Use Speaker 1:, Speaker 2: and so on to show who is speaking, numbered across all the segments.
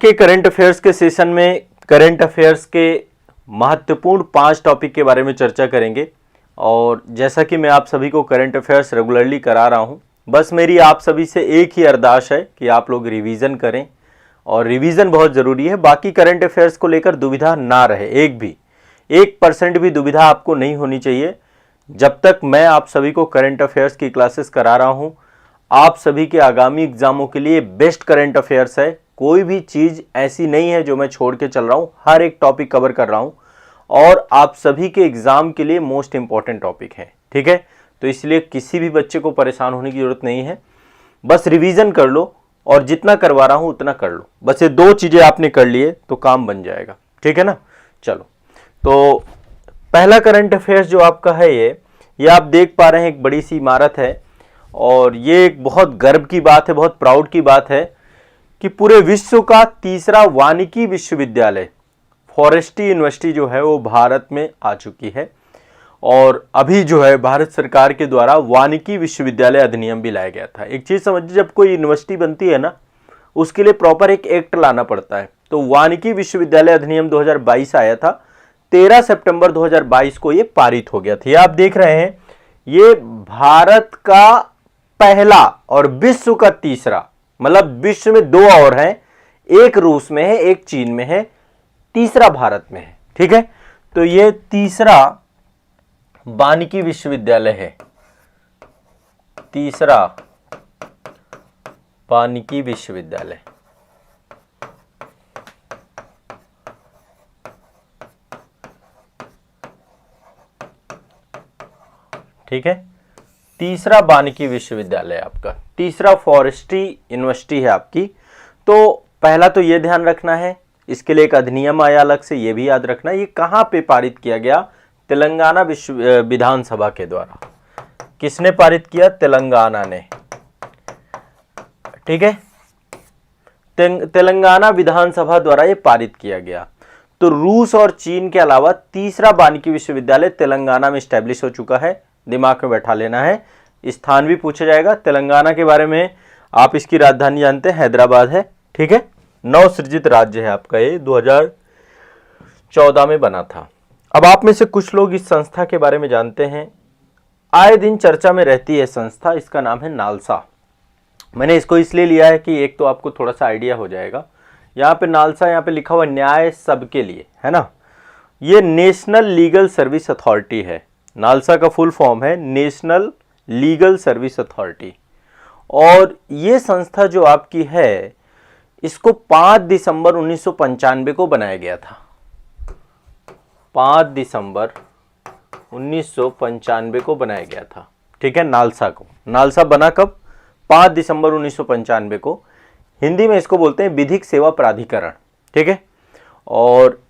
Speaker 1: के current affairs के session में करंट अफेयर्स के महत्वपूर्ण 5 टॉपिक के बारे में चर्चा करेंगे। और जैसा कि मैं आप सभी को करंट अफेयर्स रेगुलरली करा रहा हूं, बस मेरी आप सभी से एक ही अरदास है कि आप लोग रिवीजन करें, और रिवीजन बहुत ज़रूरी है। बाकी करंट अफेयर्स को लेकर दुविधा ना रहे, 1% भी दुविधा आपको नहीं होनी चाहिए। जब तक मैं आप सभी को करंट अफेयर्स की क्लासेस करा रहा हूं, आप सभी के आगामी एग्जामों के लिए बेस्ट करंट अफेयर्स है। कोई भी चीज़ ऐसी नहीं है जो मैं छोड़ के चल रहा हूं, हर एक टॉपिक कवर कर रहा हूं और आप सभी के एग्जाम के लिए मोस्ट इंपॉर्टेंट टॉपिक है। ठीक है, तो इसलिए किसी भी बच्चे को परेशान होने की जरूरत नहीं है। बस रिवीजन कर लो और जितना करवा रहा हूं उतना कर लो। बस ये 2 चीजें आपने कर लिए तो काम बन जाएगा। ठीक है ना। चलो, तो पहला करंट अफेयर्स जो आपका है ये आप देख पा रहे हैं, एक बड़ी सी इमारत है और ये एक बहुत गर्व की बात है, बहुत प्राउड की बात है कि पूरे विश्व का तीसरा वानिकी विश्वविद्यालय फॉरेस्ट्री यूनिवर्सिटी जो है वो भारत में आ चुकी है। और अभी जो है भारत सरकार के द्वारा वानिकी विश्वविद्यालय अधिनियम भी लाया गया था। एक चीज समझिए, जब कोई यूनिवर्सिटी बनती है ना, उसके लिए प्रॉपर एक एक्ट लाना पड़ता है। तो वानिकी विश्वविद्यालय अधिनियम 2022 आया था, 13 सितंबर 2022 को ये पारित हो गया था। ये आप देख रहे हैं, ये भारत का पहला और विश्व का तीसरा, मतलब विश्व में 2 और हैं, एक रूस में है, एक चीन में है, तीसरा भारत में है। ठीक है, तो ये तीसरा वानिकी विश्वविद्यालय है, तीसरा वानिकी विश्वविद्यालय। ठीक है, तीसरा वानिकी विश्वविद्यालय आपका, तीसरा फॉरेस्ट्री यूनिवर्सिटी है आपकी। तो पहला तो ये ध्यान रखना है, इसके लिए एक अधिनियम आया अलग से, ये भी याद रखना है। ये कहाँ पे पारित किया गया? तेलंगाना विधानसभा के द्वारा। किसने पारित किया? तेलंगाना ने। ठीक है, तेलंगाना विधानसभा द्वारा ये पारित किया गया। तो रूस और चीन के अलावा तीसरा वानिकी विश्वविद्यालय तेलंगाना में स्टैब्लिश हो चुका है। दिमाग में बैठा लेना है, स्थान भी पूछा जाएगा। तेलंगाना के बारे में आप इसकी राजधानी जानते हैं, हैदराबाद है। ठीक है, नवसृजित राज्य है आपका, ये 2014 में बना था। अब आप में से कुछ लोग इस संस्था के बारे में जानते हैं, आए दिन चर्चा में रहती है संस्था, इसका नाम है नालसा। मैंने इसको इसलिए लिया है कि एक तो आपको थोड़ा सा आइडिया हो जाएगा। यहाँ पे नालसा, यहाँ पे लिखा हुआ न्याय सबके लिए, है ना। ये नेशनल लीगल सर्विस अथॉरिटी है। नालसा का फुल फॉर्म है नेशनल लीगल सर्विस अथॉरिटी। और ये संस्था जो आपकी है, इसको 5 दिसंबर 1995 को बनाया गया था। 5 दिसंबर 1995 को बनाया गया था। ठीक है, नालसा को। नालसा बना कब? 5 दिसंबर 1995 को। हिंदी में इसको बोलते हैं विधिक सेवा प्राधिकरण। ठीक है, और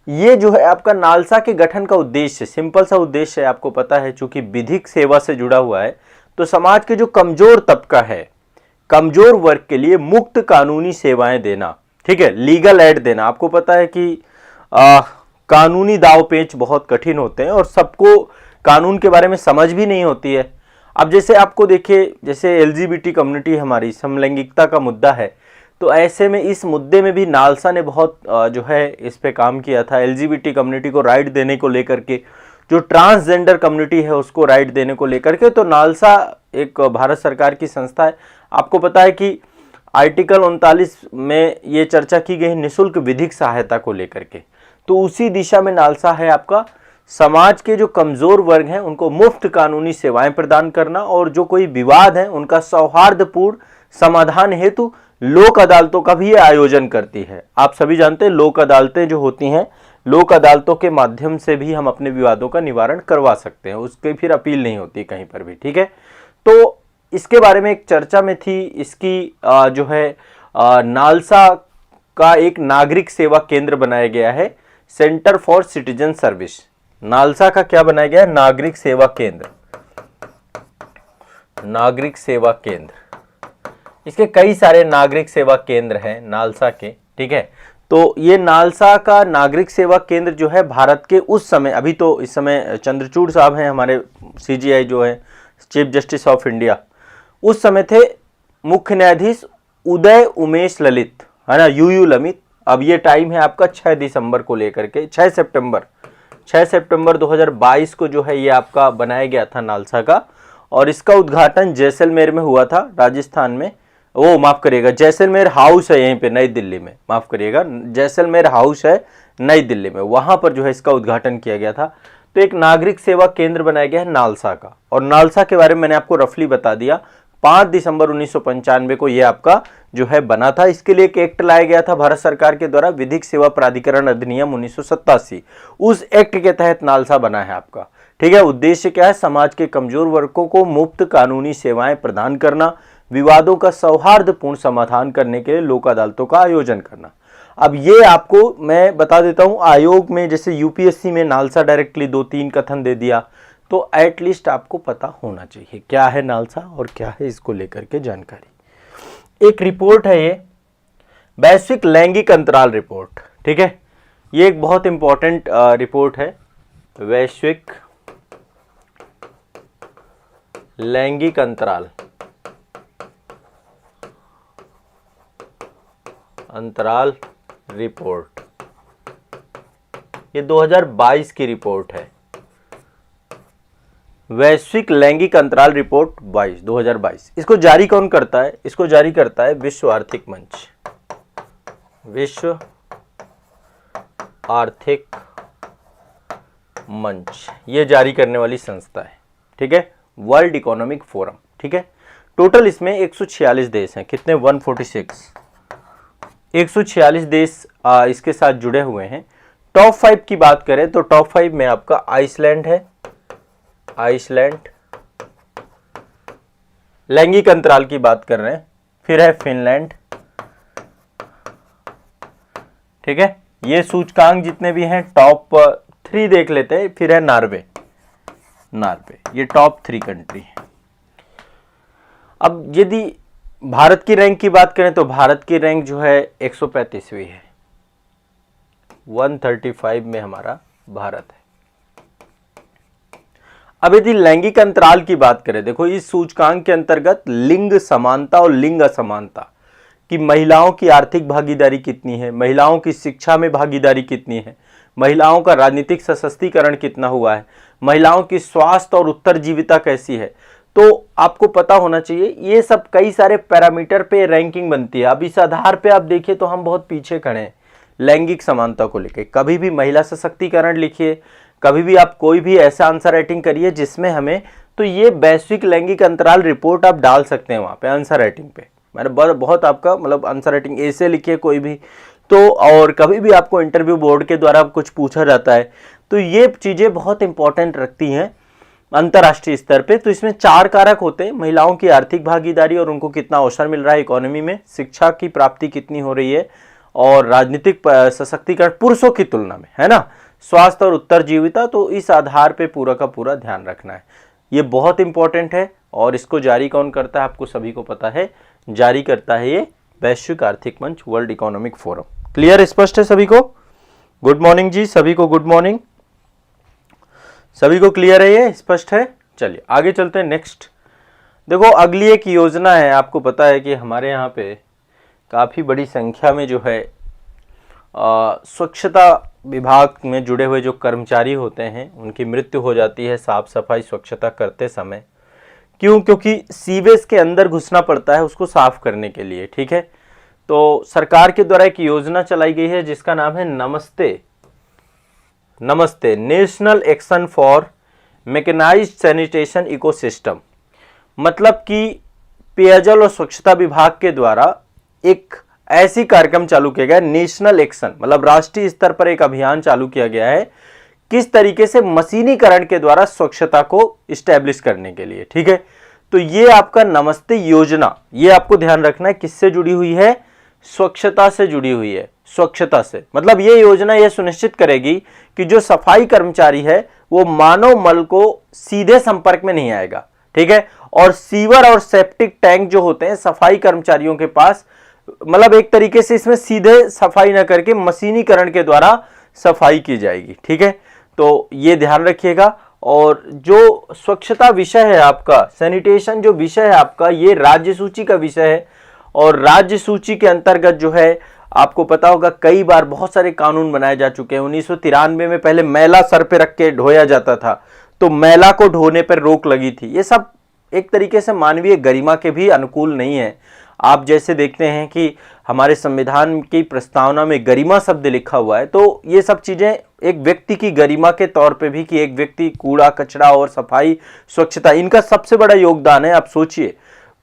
Speaker 1: ये जो है आपका नालसा के गठन का उद्देश्य, सिंपल सा उद्देश्य है, आपको पता है, चूंकि विधिक सेवा से जुड़ा हुआ है तो समाज के जो कमजोर तबका है, कमजोर वर्ग के लिए मुफ्त कानूनी सेवाएं देना। ठीक है, लीगल एड देना। आपको पता है कि कानूनी दाव पेच बहुत कठिन होते हैं और सबको कानून के बारे में समझ भी नहीं होती है। अब जैसे आपको देखिए, जैसे LGBT कम्युनिटी हमारी, समलैंगिकता का मुद्दा है, तो ऐसे में इस मुद्दे में भी नालसा ने बहुत जो है इस पे काम किया था। LGBT कम्युनिटी को राइट देने को लेकर के, जो ट्रांसजेंडर कम्युनिटी है उसको राइट देने को लेकर के। तो नालसा एक भारत सरकार की संस्था है। आपको पता है कि आर्टिकल 39 में ये चर्चा की गई निःशुल्क विधिक सहायता को लेकर के, तो उसी दिशा में नालसा है आपका। समाज के जो कमजोर वर्ग हैं उनको मुफ्त कानूनी सेवाएं प्रदान करना, और जो कोई विवाद है उनका सौहार्दपूर्ण समाधान हेतु लोक अदालतों का भी ये आयोजन करती है। आप सभी जानते हैं लोक अदालतें जो होती हैं, लोक अदालतों के माध्यम से भी हम अपने विवादों का निवारण करवा सकते हैं, उसकी फिर अपील नहीं होती कहीं पर भी। ठीक है, तो इसके बारे में एक चर्चा में थी। इसकी जो है नालसा का एक नागरिक सेवा केंद्र बनाया गया है, centre for citizen service. NALSA का क्या बनाया गया है? नागरिक सेवा केंद्र। नागरिक सेवा केंद्र, इसके कई सारे नागरिक सेवा केंद्र हैं नालसा के। ठीक है, तो ये नालसा का नागरिक सेवा केंद्र जो है भारत के उस समय, अभी तो इस समय चंद्रचूड़ साहब हैं हमारे CJI जो है चीफ जस्टिस ऑफ इंडिया, उस समय थे मुख्य न्यायाधीश उदय उमेश ललित, है ना, यूयू लमित। अब ये टाइम है आपका 6 दिसंबर को लेकर के 6 सितंबर 2022 को जो है ये आपका बनाया गया था नालसा का, और इसका उद्घाटन जैसलमेर में हुआ था, राजस्थान में। वो माफ करिएगा, जैसलमेर हाउस है यहीं पे नई दिल्ली में, माफ करिएगा, जैसलमेर हाउस है नई दिल्ली में, वहां पर जो है इसका उद्घाटन किया गया था। तो एक नागरिक सेवा केंद्र बनाया गया है नालसा का, और नालसा के बारे में मैंने आपको रफली बता दिया। 5 दिसंबर 1995 को यह आपका जो है बना था। इसके लिए एक एक्ट लाया गया था भारत सरकार के द्वारा, विधिक सेवा प्राधिकरण अधिनियम 1987। उस एक्ट के तहत नालसा बना है आपका, ठीक है। उद्देश्य क्या है, समाज के कमजोर वर्गों को मुफ्त कानूनी सेवाएं प्रदान करना, विवादों का सौहार्दपूर्ण समाधान करने के लिए लोक अदालतों का आयोजन करना। अब ये आपको मैं बता देता हूं, आयोग में जैसे यूपीएससी में नालसा डायरेक्टली 2-3 कथन दे दिया, तो एटलीस्ट आपको पता होना चाहिए क्या है नालसा और क्या है इसको लेकर के जानकारी। एक रिपोर्ट है ये, वैश्विक लैंगिक अंतराल रिपोर्ट, ठीक है। ये एक बहुत इंपॉर्टेंट रिपोर्ट है, वैश्विक लैंगिक अंतराल रिपोर्ट, ये 2022 की रिपोर्ट है। वैश्विक लैंगिक अंतराल रिपोर्ट 2022। इसको जारी कौन करता है, इसको जारी करता है विश्व आर्थिक मंच, विश्व आर्थिक मंच, ये जारी करने वाली संस्था है, ठीक है। वर्ल्ड इकोनॉमिक फोरम, ठीक है। टोटल इसमें 146 देश हैं, कितने, 146, 146 देश इसके साथ जुड़े हुए हैं। टॉप 5 की बात करें तो टॉप 5 में आपका आइसलैंड है, आइसलैंड, लैंगिक अंतराल की बात कर रहे हैं, फिर है फिनलैंड, ठीक है। ये सूचकांक जितने भी हैं टॉप 3 देख लेते हैं, फिर है नॉर्वे, ये टॉप 3 कंट्री है। अब यदि भारत की रैंक की बात करें तो भारत की रैंक जो है 135वीं है, 135 में हमारा भारत है। अब यदि लैंगिक अंतराल की बात करें, देखो इस सूचकांक के अंतर्गत लिंग समानता और लिंग असमानता कि महिलाओं की आर्थिक भागीदारी कितनी है, महिलाओं की शिक्षा में भागीदारी कितनी है, महिलाओं का राजनीतिक सशक्तिकरण कितना हुआ है, महिलाओं की स्वास्थ्य और उत्तरजीविता कैसी है, तो आपको पता होना चाहिए। ये सब कई सारे पैरामीटर पे रैंकिंग बनती है। अब इस आधार पे आप देखिए तो हम बहुत पीछे खड़े हैं लैंगिक समानता को लेके। कभी भी महिला सशक्तिकरण लिखिए, कभी भी आप कोई भी ऐसा आंसर राइटिंग करिए जिसमें हमें, तो ये वैश्विक लैंगिक अंतराल रिपोर्ट आप डाल सकते हैं वहाँ पे आंसर राइटिंग पे। मैंने बहुत आपका मतलब आंसर राइटिंग ऐसे लिखिए कोई भी तो, और कभी भी आपको इंटरव्यू बोर्ड के द्वारा कुछ पूछा जाता है तो ये चीज़ें बहुत इंपॉर्टेंट रखती हैं अंतर्राष्ट्रीय स्तर पे। तो इसमें 4 कारक होते हैं, महिलाओं की आर्थिक भागीदारी और उनको कितना अवसर मिल रहा है इकोनॉमी में, शिक्षा की प्राप्ति कितनी हो रही है, और राजनीतिक सशक्तिकरण पुरुषों की तुलना में, है ना, स्वास्थ्य और उत्तरजीविता। तो इस आधार पे पूरा का पूरा ध्यान रखना है, ये बहुत इंपॉर्टेंट है। और इसको जारी कौन करता है, आपको सभी को पता है, जारी करता है ये वैश्विक आर्थिक मंच, वर्ल्ड इकोनॉमिक फोरम। क्लियर, स्पष्ट है सभी को? गुड मॉर्निंग जी, सभी को गुड मॉर्निंग, सभी को क्लियर है, ये स्पष्ट है। चलिए आगे चलते हैं। नेक्स्ट देखो, अगली एक योजना है। आपको पता है कि हमारे यहाँ पे काफ़ी बड़ी संख्या में जो है स्वच्छता विभाग में जुड़े हुए जो कर्मचारी होते हैं उनकी मृत्यु हो जाती है साफ सफाई स्वच्छता करते समय। क्यों? क्योंकि सीवेज के अंदर घुसना पड़ता है उसको साफ करने के लिए, ठीक है। तो सरकार के द्वारा एक योजना चलाई गई है जिसका नाम है Namaste, national action for mechanised sanitation ecosystem. मतलब कि पेयजल और स्वच्छता विभाग के द्वारा एक ऐसी कार्यक्रम चालू किया गया, नेशनल एक्शन मतलब राष्ट्रीय स्तर पर एक अभियान चालू किया गया है किस तरीके से मशीनीकरण के द्वारा स्वच्छता को इस्टेब्लिश करने के लिए, ठीक है। तो ये आपका नमस्ते योजना, ये आपको ध्यान रखना है किससे जुड़ी हुई है, स्वच्छता से जुड़ी हुई है। स्वच्छता से मतलब ये योजना ये सुनिश्चित करेगी कि जो सफाई कर्मचारी है वो मानव मल को सीधे संपर्क में नहीं आएगा, ठीक है। और सीवर और सेप्टिक टैंक जो होते हैं सफाई कर्मचारियों के पास, मतलब एक तरीके से इसमें सीधे सफाई ना करके मशीनीकरण के द्वारा सफाई की जाएगी, ठीक है। तो ये ध्यान रखिएगा। और जो स्वच्छता विषय है आपका, सैनिटेशन जो विषय है आपका, ये राज्य सूची का विषय है और राज्य सूची के अंतर्गत जो है आपको पता होगा कई बार बहुत सारे कानून बनाए जा चुके हैं। 1993 में पहले मैला सर पे रख के ढोया जाता था, तो मैला को ढोने पर रोक लगी थी। ये सब एक तरीके से मानवीय गरिमा के भी अनुकूल नहीं है। आप जैसे देखते हैं कि हमारे संविधान की प्रस्तावना में गरिमा शब्द लिखा हुआ है, तो ये सब चीजें एक व्यक्ति की गरिमा के तौर पे भी, कि एक व्यक्ति कूड़ा कचरा और सफाई स्वच्छता, इनका सबसे बड़ा योगदान है। आप सोचिए,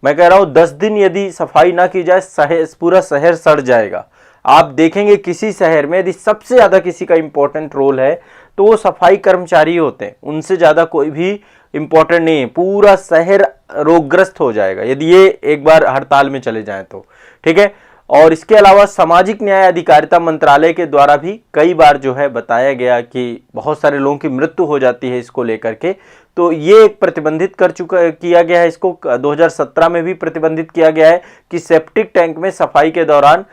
Speaker 1: मैं कह रहा हूं 10 दिन यदि सफाई ना की जाए, पूरा शहर सड़ जाएगा। आप देखेंगे किसी शहर में यदि सबसे ज्यादा किसी का इंपॉर्टेंट रोल है तो वो सफाई कर्मचारी होते हैं, उनसे ज्यादा कोई भी इंपॉर्टेंट नहीं है। पूरा शहर रोगग्रस्त हो जाएगा यदि ये एक बार हड़ताल में चले जाएं तो, ठीक है। और इसके अलावा सामाजिक न्याय अधिकारिता मंत्रालय के द्वारा भी कई बार जो है बताया गया कि बहुत सारे लोगों की मृत्यु हो जाती है इसको लेकर के, तो ये एक प्रतिबंधित किया गया है। इसको 2017 में भी प्रतिबंधित किया गया है कि सेप्टिक टैंक में सफाई के दौरान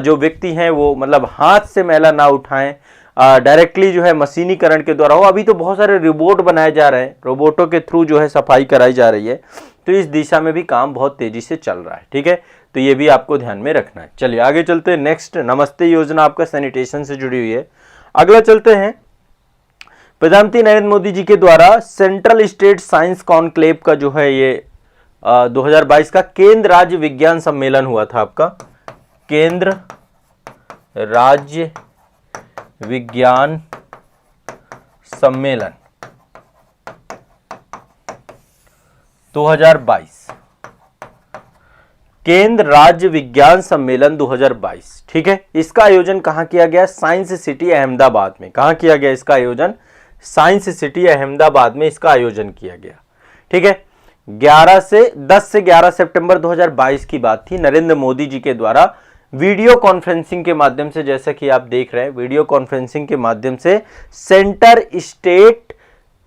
Speaker 1: जो व्यक्ति हैं वो मतलब हाथ से मैला ना उठाएं, डायरेक्टली जो है मशीनीकरण के द्वारा हो। अभी तो बहुत सारे रोबोट बनाए जा रहे हैं, रोबोटों के थ्रू जो है सफाई कराई जा रही है, तो इस दिशा में भी काम बहुत तेजी से चल रहा है, ठीक है। तो ये भी आपको ध्यान में रखना है। चलिए आगे चलते हैं। नेक्स्ट, नमस्ते योजना आपका सैनिटेशन से जुड़ी हुई है। अगला चलते हैं, प्रधानमंत्री नरेंद्र मोदी जी के द्वारा सेंट्रल स्टेट साइंस कॉन्क्लेव का जो है ये 2022 का केंद्र राज्य विज्ञान सम्मेलन हुआ था। आपका केंद्र राज्य विज्ञान सम्मेलन 2022, केंद्र राज्य विज्ञान सम्मेलन 2022, ठीक है। इसका आयोजन कहां किया गया? साइंस सिटी अहमदाबाद में। कहां किया गया इसका आयोजन? साइंस सिटी अहमदाबाद में इसका आयोजन किया गया, ठीक है। 10 से 11 सितंबर 2022 की बात थी। नरेंद्र मोदी जी के द्वारा वीडियो कॉन्फ्रेंसिंग के माध्यम से, जैसा कि आप देख रहे हैं, वीडियो कॉन्फ्रेंसिंग के माध्यम से सेंटर स्टेट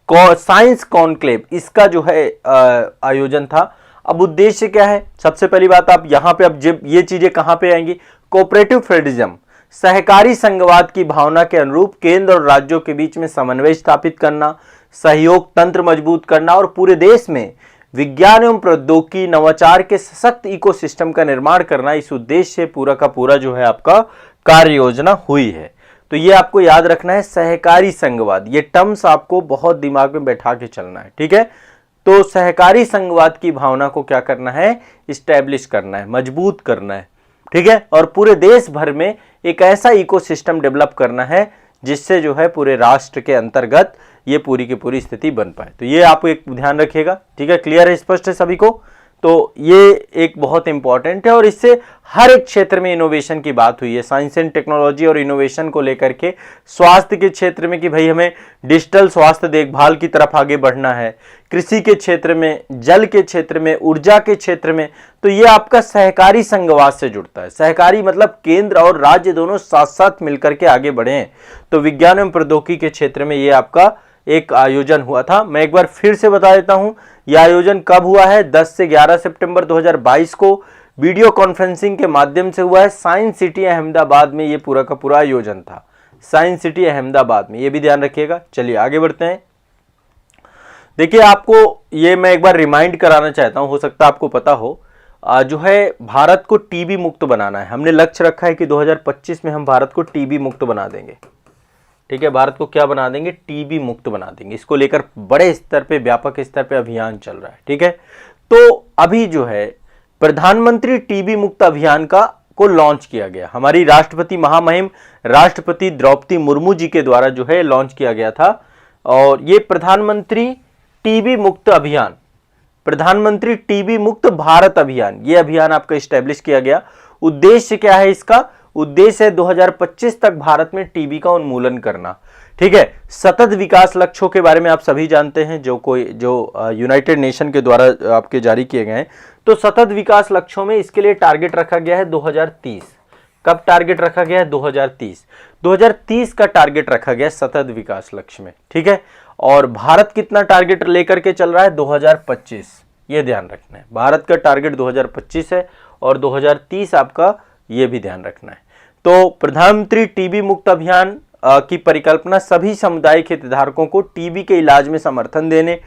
Speaker 1: साइंस कॉन्क्लेव, इसका जो है आयोजन था। अब उद्देश्य क्या है? सबसे पहली बात, आप यहां पे अब जब ये चीजें कहां पे आएंगी? कोऑपरेटिव फेडरलिज्म, सहकारी संघवाद की भावना के अनुरूप केंद्र और राज्यों के बीच में समन्वय स्थापित करना, सहयोग तंत्र मजबूत करना और पूरे देश में विज्ञान एवं प्रौद्योगिकी नवाचार के सशक्त इकोसिस्टम का निर्माण करना, इस उद्देश्य से पूरा का पूरा जो है आपका कार्य योजना हुई है। तो ये आपको याद रखना है, सहकारी संघवाद, ये टर्म्स आपको बहुत दिमाग में बैठा के चलना है, ठीक है। तो सहकारी संघवाद की भावना को क्या करना है? इस्टेब्लिश करना है, मजबूत करना है, ठीक है। और पूरे देश भर में एक ऐसा इकोसिस्टम डेवलप करना है जिससे जो है पूरे राष्ट्र के अंतर्गत ये पूरी की पूरी स्थिति बन पाए। तो ये आप एक ध्यान रखिएगा, ठीक है। क्लियर है, स्पष्ट है सभी को? तो ये एक बहुत इंपॉर्टेंट है और इससे हर एक क्षेत्र में इनोवेशन की बात हुई है। साइंस एंड टेक्नोलॉजी और इनोवेशन को लेकर के, स्वास्थ्य के क्षेत्र में कि भाई हमें डिजिटल स्वास्थ्य देखभाल की तरफ आगे बढ़ना है, कृषि के क्षेत्र में, जल के क्षेत्र में, ऊर्जा के क्षेत्र में, तो ये आपका सहकारी संघवाद से जुड़ता है। सहकारी मतलब केंद्र और राज्य दोनों साथ साथ मिलकर के आगे बढ़े हैं। तो विज्ञान एवं प्रौद्योगिकी के क्षेत्र में ये आपका एक आयोजन हुआ था। मैं एक बार फिर से बता देता हूं, यह आयोजन कब हुआ है? 10 से 11 सितंबर 2022 को वीडियो कॉन्फ्रेंसिंग के माध्यम से हुआ है। साइंस सिटी अहमदाबाद में ये पूरा का पूरा आयोजन था, साइंस सिटी अहमदाबाद में, ये भी ध्यान रखिएगा। चलिए आगे बढ़ते हैं। देखिए, आपको ये मैं एक बार रिमाइंड कराना चाहता हूं, हो सकता है आपको पता हो, जो है भारत को टीबी मुक्त बनाना है। हमने लक्ष्य रखा है कि 2025 में हम भारत को टीबी मुक्त बना देंगे, ठीक है। भारत को क्या बना देंगे? टीबी मुक्त बना देंगे। इसको लेकर बड़े स्तर पे, व्यापक स्तर पे अभियान चल रहा है, ठीक है। तो अभी जो है प्रधानमंत्री टीबी मुक्त अभियान को लॉन्च किया गया। हमारी राष्ट्रपति महामहिम राष्ट्रपति द्रौपदी मुर्मू जी के द्वारा जो है लॉन्च किया गया था। और ये प्रधानमंत्री टीबी मुक्त अभियान, प्रधानमंत्री टीबी मुक्त भारत अभियान, ये अभियान आपका स्टैब्लिश किया गया। उद्देश्य क्या है इसका? उद्देश्य है 2025 तक भारत में टीबी का उन्मूलन करना, ठीक है। सतत विकास लक्ष्यों के बारे में आप सभी जानते हैं, जो यूनाइटेड नेशन के द्वारा आपके जारी किए गए हैं। तो सतत विकास लक्ष्यों में इसके लिए टारगेट रखा गया है 2030। कब टारगेट रखा गया है? 2030 का टारगेट रखा गया सतत विकास लक्ष्य में, ठीक है। और भारत कितना टारगेट लेकर के चल रहा है? 2025, ये ध्यान रखना है। भारत का टारगेट 2025 है और 2030 आपका ये भी ध्यान रखना है। तो प्रधानमंत्री टीबी मुक्त अभियान की परिकल्पना सभी सामुदायिक हितधारकों को टीबी के इलाज में समर्थन देने,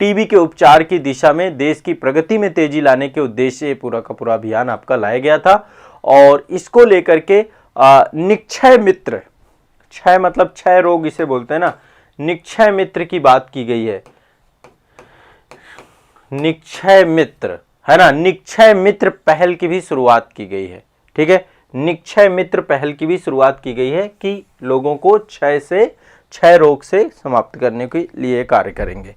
Speaker 1: टीबी के उपचार की दिशा में देश की प्रगति में तेजी लाने के उद्देश्य से पूरा का पूरा अभियान आपका लाया गया था। और इसको लेकर के निक्षय मित्र, क्षय मतलब क्षय रोग इसे बोलते हैं ना, निक्षय मित्र की बात की गई है। निक्षय मित्र है ना, निक्षय मित्र पहल की भी शुरुआत की गई है। ठीक है, निक्षय मित्र पहल की भी शुरुआत की गई है कि लोगों को क्षय रोग से समाप्त करने के लिए कार्य करेंगे।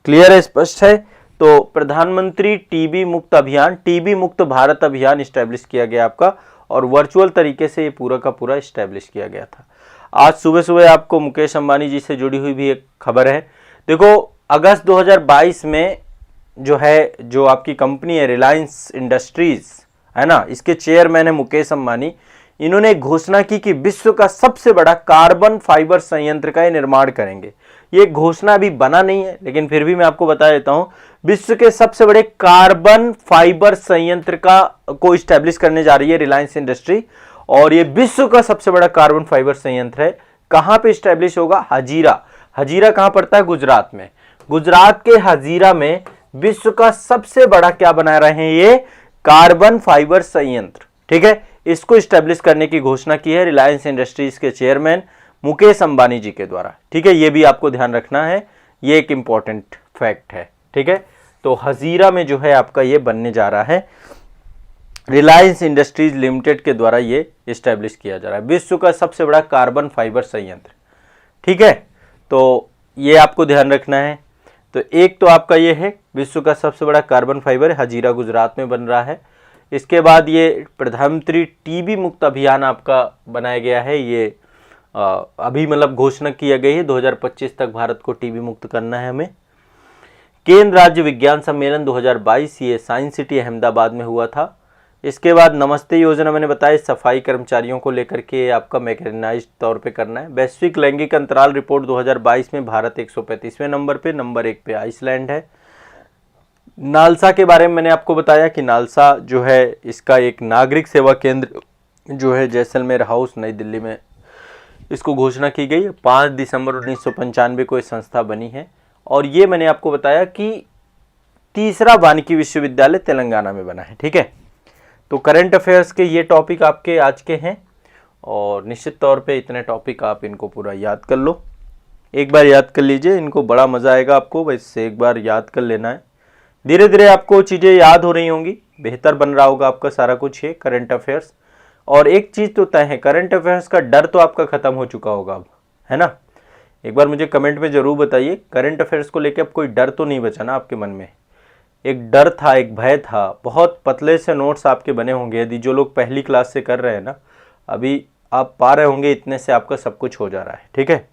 Speaker 1: क्लियर है, स्पष्ट है। तो प्रधानमंत्री टीबी मुक्त अभियान, टीबी मुक्त भारत अभियान स्टैब्लिश किया गया आपका, और वर्चुअल तरीके से ये पूरा का पूरा स्टैब्लिश किया गया था। आज सुबह सुबह आपको मुकेश अंबानी जी से जुड़ी हुई भी एक खबर है। देखो, अगस्त 2022 में जो आपकी कंपनी है रिलायंस इंडस्ट्रीज है ना, इसके चेयरमैन है मुकेश अंबानी। इन्होंने एक घोषणा की कि विश्व का सबसे बड़ा कार्बन फाइबर संयंत्र का निर्माण करेंगे। ये घोषणा अभी बना नहीं है, लेकिन फिर भी मैं आपको बता देता हूं, विश्व के सबसे बड़े कार्बन फाइबर संयंत्र को स्टैब्लिश करने जा रही है रिलायंस इंडस्ट्री, और ये विश्व का सबसे बड़ा कार्बन फाइबर संयंत्र है। कहां पे स्टैब्लिश होगा? हजीरा। हजीरा कहां पड़ता है? गुजरात में। गुजरात के हजीरा में विश्व का सबसे बड़ा क्या बना रहे हैं? ये कार्बन फाइबर संयंत्र। ठीक है, इसको स्टैब्लिश करने की घोषणा की है रिलायंस इंडस्ट्रीज के चेयरमैन मुकेश अंबानी जी के द्वारा। ठीक है, ये भी आपको ध्यान रखना है, ये एक इंपॉर्टेंट फैक्ट है। ठीक है, तो हजीरा में जो है आपका ये बनने जा रहा है, रिलायंस इंडस्ट्रीज लिमिटेड के द्वारा ये स्टैब्लिश किया जा रहा है, विश्व का सबसे बड़ा कार्बन फाइबर संयंत्र। ठीक है, तो ये आपको ध्यान रखना है। तो एक तो आपका ये है विश्व का सबसे बड़ा कार्बन फाइबर हजीरा गुजरात में बन रहा है। इसके बाद ये प्रधानमंत्री टीबी मुक्त अभियान आपका बनाया गया है। ये अभी मतलब घोषणा किया गई है 2025 तक भारत को टीबी मुक्त करना है हमें। केंद्र राज्य विज्ञान सम्मेलन 2022 ये साइंस सिटी अहमदाबाद में हुआ था। इसके बाद नमस्ते योजना मैंने बताया, सफाई कर्मचारियों को लेकर के आपका मैकेनाइज्ड तौर पे करना है। वैश्विक लैंगिक अंतराल रिपोर्ट 2022 में भारत 135वें नंबर पे, नंबर 1 पे आइसलैंड है। नालसा के बारे में मैंने आपको बताया कि नालसा जो है इसका एक नागरिक सेवा केंद्र जो है जैसलमेर हाउस नई दिल्ली में इसको घोषणा की गई। 5 दिसंबर 1995 को ये संस्था बनी है। और ये मैंने आपको बताया कि तीसरा वानिकी विश्वविद्यालय तेलंगाना में बना है। ठीक है, तो करंट अफेयर्स के ये टॉपिक आपके आज के हैं, और निश्चित तौर पे इतने टॉपिक आप इनको पूरा याद कर लो। एक बार याद कर लीजिए, इनको बड़ा मज़ा आएगा आपको, बस एक बार याद कर लेना है। धीरे धीरे आपको चीज़ें याद हो रही होंगी, बेहतर बन रहा होगा आपका सारा कुछ ये करंट अफेयर्स। और एक चीज़ तो तय है, करंट अफेयर्स का डर तो आपका ख़त्म हो चुका होगा अब, है ना। एक बार मुझे कमेंट में ज़रूर बताइए, करंट अफेयर्स को लेकर अब कोई डर तो नहीं बचा ना आपके मन में। एक डर था, एक भय था, बहुत पतले से नोट्स आपके बने होंगे। यदि जो लोग पहली क्लास से कर रहे हैं ना, अभी आप पा रहे होंगे इतने से आपका सब कुछ हो जा रहा है। ठीक है,